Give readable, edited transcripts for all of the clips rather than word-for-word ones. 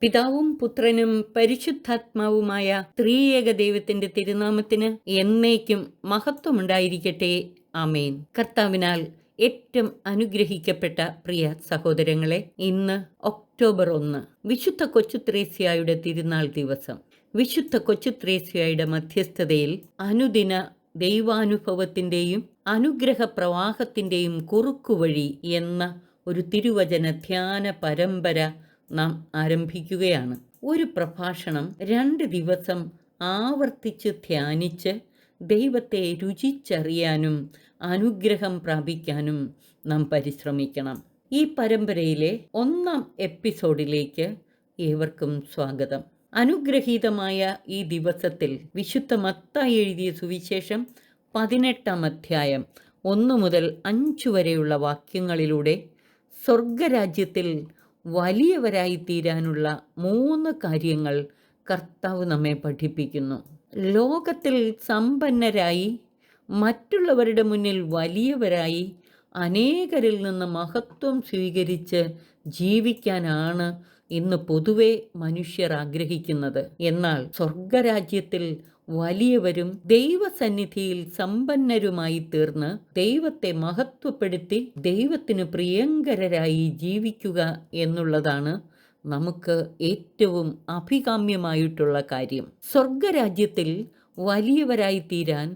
പിതാവും പുത്രനും പരിശുദ്ധാത്മാവുമായ ത്രിയേക ദൈവത്തിന്റെ തിരുനാമത്തിന് എന്നേക്കും മഹത്വമുണ്ടായിരിക്കട്ടെ. ആമേൻ. കർത്താവിനാൽ ഏറ്റവും അനുഗ്രഹിക്കപ്പെട്ട പ്രിയ സഹോദരങ്ങളെ, ഇന്ന് ഒക്ടോബർ 1 വിശുദ്ധ കൊച്ചുത്രേസ്യായുടെ തിരുനാൾ ദിവസം. വിശുദ്ധ കൊച്ചുത്രേസ്യായുടെ മധ്യസ്ഥതയിൽ അനുദിന ദൈവാനുഭവത്തിന്റെയും അനുഗ്രഹ പ്രവാഹത്തിന്റെയും കുറുക്കുവഴി എന്ന ഒരു തിരുവചന ധ്യാന പരമ്പര നാം ആരംഭിക്കുകയാണ്. ഒരു പ്രഭാഷണം 2 ദിവസം ആവർത്തിച്ച് ധ്യാനിച്ച് ദൈവത്തെ രുചിച്ചറിയാനും അനുഗ്രഹം പ്രാപിക്കാനും നാം പരിശ്രമിക്കണം. ഈ പരമ്പരയിലെ 1-ാം എപ്പിസോഡിലേക്ക് ഏവർക്കും സ്വാഗതം. അനുഗ്രഹീതമായ ഈ ദിവസത്തിൽ വിശുദ്ധ മത്തായി എഴുതിയ സുവിശേഷം 18-ാം അധ്യായം 1 മുതൽ 5 വരെയുള്ള വാക്യങ്ങളിലൂടെ സ്വർഗരാജ്യത്തിൽ വലിയവരായി തീരാനുള്ള 3 കാര്യങ്ങൾ കർത്താവ് നമ്മെ പഠിപ്പിക്കുന്നു. ലോകത്തിൽ സമ്പന്നരായി, മറ്റുള്ളവരുടെ മുന്നിൽ വലിയവരായി, അനേകരിൽ നിന്ന് മഹത്വം സ്വീകരിച്ച് ജീവിക്കാനാണ് ഇന്ന് പൊതുവെ മനുഷ്യർ ആഗ്രഹിക്കുന്നത്. എന്നാൽ സ്വർഗരാജ്യത്തിൽ വലിയവരും ദൈവസന്നിധിയിൽ സമ്പന്നരുമായി തീർന്ന് ദൈവത്തെ മഹത്വപ്പെടുത്തി ദൈവത്തിന് പ്രിയങ്കരരായി ജീവിക്കുക എന്നുള്ളതാണ് നമുക്ക് ഏറ്റവും അഭികാമ്യമായിട്ടുള്ള കാര്യം. സ്വർഗരാജ്യത്തിൽ വലിയവരായി തീരാൻ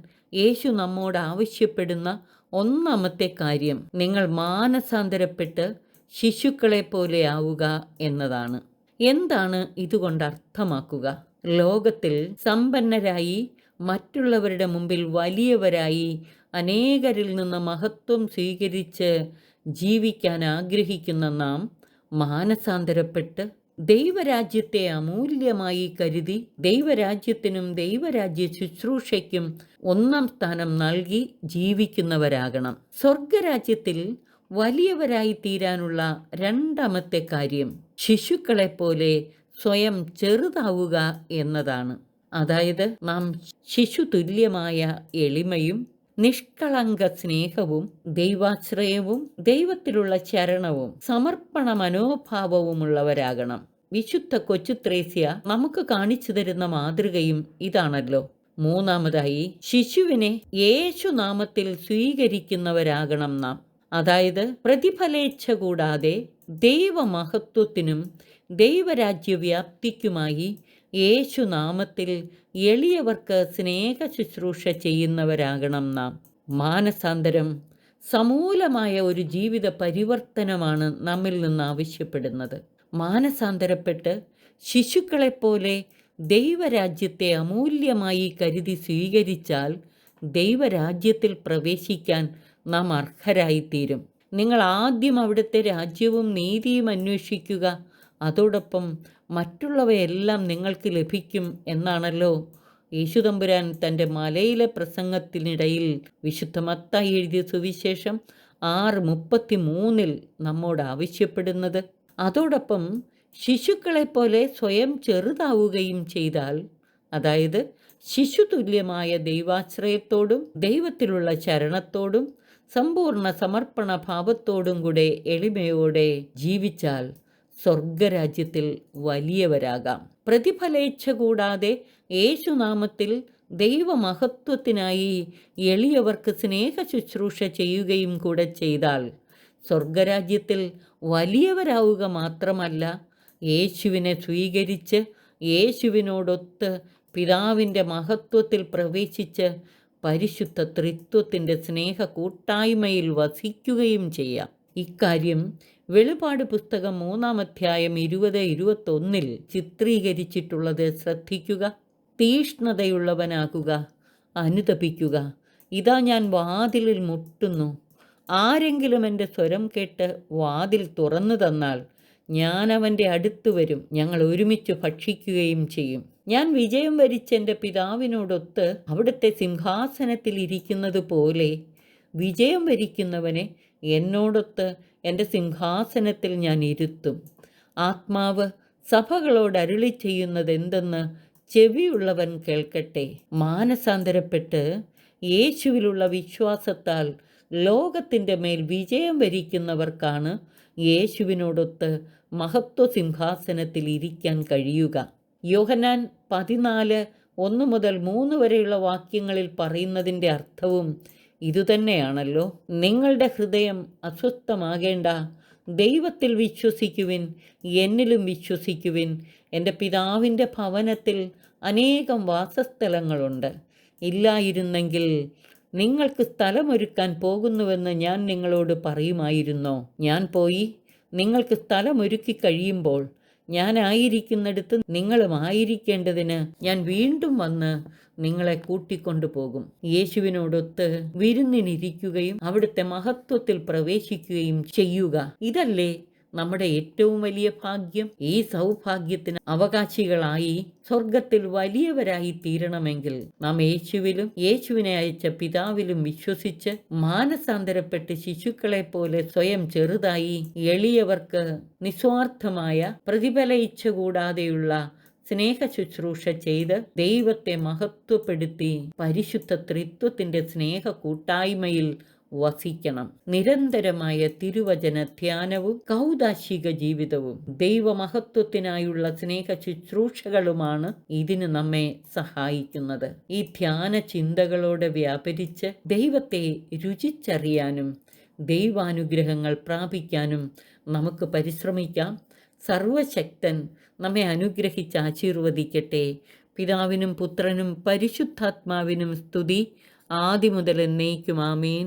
യേശു നമ്മോട് ആവശ്യപ്പെടുന്ന 1-ാമത്തെ കാര്യം, നിങ്ങൾ മാനസാന്തരപ്പെട്ട് ശിശുക്കളെ പോലെ ആവുക എന്നതാണ്. എന്താണ് ഇതുകൊണ്ട് അർത്ഥമാക്കുക? ലോകത്തിൽ സമ്പന്നരായി, മറ്റുള്ളവരുടെ മുമ്പിൽ വലിയവരായി, അനേകരിൽ നിന്ന് മഹത്വം സ്വീകരിച്ച് ജീവിക്കാൻ ആഗ്രഹിക്കുന്ന നാം മാനസാന്തരപ്പെട്ട് ദൈവരാജ്യത്തെ അമൂല്യമായി കരുതി ദൈവരാജ്യത്തിനും ദൈവരാജ്യ ശുശ്രൂഷയ്ക്കും 1-ാം സ്ഥാനം നൽകി ജീവിക്കുന്നവരാകണം. സ്വർഗരാജ്യത്തിൽ വലിയവരായി തീരാനുള്ള 2-ാമത്തെ കാര്യം, ശിശുക്കളെപ്പോലെ സ്വയം ചെറുതാവുക എന്നതാണ്. അതായത് നാം ശിശുതുല്യമായ എളിമയും നിഷ്കളങ്ക സ്നേഹവും ദൈവാശ്രയവും ദൈവത്തിലുള്ള ശരണവും സമർപ്പണ മനോഭാവവുമുള്ളവരാകണം. വിശുദ്ധ കൊച്ചുത്രേസ്യ നമുക്ക് കാണിച്ചു തരുന്ന മാതൃകയും ഇതാണല്ലോ. 3-ാമതായി, ശിശുവിനെ യേശുനാമത്തിൽ സ്വീകരിക്കുന്നവരാകണം നാം. അതായത് പ്രതിഫലേച്ഛ കൂടാതെ ദൈവമഹത്വത്തിനും ദൈവരാജ്യവ്യാപ്തിക്കുമായി യേശുനാമത്തിൽ എളിയവർക്ക് സ്നേഹ ശുശ്രൂഷ ചെയ്യുന്നവരാകണം നാം. മാനസാന്തരം സമൂലമായ ഒരു ജീവിത പരിവർത്തനമാണ് നമ്മിൽ നിന്ന് ആവശ്യപ്പെടുന്നത്. മാനസാന്തരപ്പെട്ട് ശിശുക്കളെപ്പോലെ ദൈവരാജ്യത്തെ അമൂല്യമായി കരുതി സ്വീകരിച്ചാൽ ദൈവരാജ്യത്തിൽ പ്രവേശിക്കാൻ നാം അർഹരായിത്തീരും. നിങ്ങൾ ആദ്യം അവിടുത്തെ രാജ്യവും നീതിയും അന്വേഷിക്കുക, അതോടൊപ്പം മറ്റുള്ളവയെല്ലാം നിങ്ങൾക്ക് ലഭിക്കും എന്നാണല്ലോ യേശുതമ്പുരാൻ തൻ്റെ മലയിലെ പ്രസംഗത്തിനിടയിൽ വിശുദ്ധ മത്തായി എഴുതിയ സുവിശേഷം 6:33 നമ്മോട് ആവശ്യപ്പെടുന്നത്. അതോടൊപ്പം ശിശുക്കളെപ്പോലെ സ്വയം ചെറുതാവുകയും ചെയ്താൽ, അതായത് ശിശുതുല്യമായ ദൈവാശ്രയത്തോടും ദൈവത്തിലുള്ള ശരണത്തോടും സമ്പൂർണ്ണ സമർപ്പണ ഭാവത്തോടും കൂടെ എളിമയോടെ ജീവിച്ചാൽ സ്വർഗരാജ്യത്തിൽ വലിയവരാകാം. പ്രതിഫലേച്ഛ കൂടാതെ യേശുനാമത്തിൽ ദൈവമഹത്വത്തിനായി എളിയവർക്ക് സ്നേഹ ശുശ്രൂഷ ചെയ്യുകയും കൂടെ ചെയ്താൽ സ്വർഗരാജ്യത്തിൽ വലിയവരാവുക മാത്രമല്ല, യേശുവിനെ സ്വീകരിച്ച് യേശുവിനോടൊത്ത് പിതാവിൻ്റെ മഹത്വത്തിൽ പ്രവേശിച്ച് പരിശുദ്ധ ത്രിത്വത്തിൻ്റെ സ്നേഹ കൂട്ടായ്മയിൽ വസിക്കുകയും ചെയ്യാം. ഇക്കാര്യം വെളിപാട് പുസ്തകം 3-ാം അധ്യായം 20-21 ചിത്രീകരിച്ചിട്ടുള്ളത് ശ്രദ്ധിക്കുക. തീഷ്ണതയുള്ളവനാകുക, അനുതപിക്കുക. ഇതാ ഞാൻ വാതിലിൽ മുട്ടുന്നു. ആരെങ്കിലും എൻ്റെ സ്വരം കേട്ട് വാതിൽ തുറന്നു തന്നാൽ ഞാൻ അവൻ്റെ അടുത്ത് വരും, ഞങ്ങൾ ഒരുമിച്ച് ഭക്ഷിക്കുകയും ചെയ്യും. ഞാൻ വിജയം വരിച്ച് എൻ്റെ പിതാവിനോടൊത്ത് അവിടുത്തെ സിംഹാസനത്തിൽ ഇരിക്കുന്നത് പോലെ വിജയം വരിക്കുന്നവനെ എന്നോടൊത്ത് എൻ്റെ സിംഹാസനത്തിൽ ഞാൻ ഇരുത്തും. ആത്മാവ് സഭകളോട് അരുളി ചെയ്യുന്നത് എന്തെന്ന് ചെവിയുള്ളവൻ കേൾക്കട്ടെ. മാനസാന്തരപ്പെട്ട് യേശുവിലുള്ള വിശ്വാസത്താൽ ലോകത്തിൻ്റെ മേൽ വിജയം വരിക്കുന്നവർക്കാണ് യേശുവിനോടൊത്ത് മഹത്വ സിംഹാസനത്തിൽ ഇരിക്കാൻ കഴിയുക. യോഹന്നാൻ 14:1-3 വരെയുള്ള വാക്യങ്ങളിൽ പറയുന്നതിൻ്റെ അർത്ഥവും ഇതുതന്നെയാണല്ലോ. നിങ്ങളുടെ ഹൃദയം അസ്വസ്ഥമാകേണ്ട, ദൈവത്തിൽ വിശ്വസിക്കുവിൻ, എന്നിലും വിശ്വസിക്കുവിൻ. എൻ്റെ പിതാവിൻ്റെ ഭവനത്തിൽ അനേകം വാസസ്ഥലങ്ങളുണ്ട്. ഇല്ലായിരുന്നെങ്കിൽ നിങ്ങൾക്ക് സ്ഥലമൊരുക്കാൻ പോകുന്നുവെന്ന് ഞാൻ നിങ്ങളോട് പറയുമായിരുന്നോ? ഞാൻ പോയി നിങ്ങൾക്ക് സ്ഥലമൊരുക്കി കഴിയുമ്പോൾ ഞാനായിരിക്കുന്നിടത്ത് നിങ്ങളും ആയിരിക്കേണ്ടതിന് ഞാൻ വീണ്ടും വന്ന് നിങ്ങളെ കൂട്ടിക്കൊണ്ടു പോകും. യേശുവിനോടൊത്ത് വിരുന്നിനിരിക്കുകയും അവിടുത്തെ മഹത്വത്തിൽ പ്രവേശിക്കുകയും ചെയ്യുക. ഇതല്ലേ നമ്മുടെ ഏറ്റവും വലിയ ഭാഗ്യം? ഈ സൗഭാഗ്യത്തിന് അവകാശികളായി സ്വർഗത്തിൽ വലിയവരായി തീരണമെങ്കിൽ നാം യേശുവിലും യേശുവിനെ അയച്ച പിതാവിലും വിശ്വസിച്ച് മാനസാന്തരപ്പെട്ട് ശിശുക്കളെ പോലെ സ്വയം ചെറുതായി എളിയവർക്ക് നിസ്വാർത്ഥമായ പ്രതിഫല ഇച്ഛ കൂടാതെയുള്ള സ്നേഹ ശുശ്രൂഷ ചെയ്ത് ദൈവത്തെ മഹത്വപ്പെടുത്തി പരിശുദ്ധ ത്രിത്വത്തിന്റെ സ്നേഹ കൂട്ടായ്മയിൽ വസിക്കണം. നിരന്തരമായ തിരുവചന ധ്യാനവും കൗദാശിക ജീവിതവും ദൈവമഹത്വത്തിനായുള്ള സ്നേഹ ശുശ്രൂഷകളുമാണ് ഇതിന് നമ്മെ സഹായിക്കുന്നത്. ഈ ധ്യാന ചിന്തകളോടെ വ്യാപരിച്ച് ദൈവത്തെ രുചിച്ചറിയാനും ദൈവാനുഗ്രഹങ്ങൾ പ്രാപിക്കാനും നമുക്ക് പരിശ്രമിക്കാം. സർവശക്തൻ നമ്മെ അനുഗ്രഹിച്ച് ആശീർവദിക്കട്ടെ. പിതാവിനും പുത്രനും പരിശുദ്ധാത്മാവിനും സ്തുതി, ആദിമുതൽ എന്നേക്കും. ആമേൻ.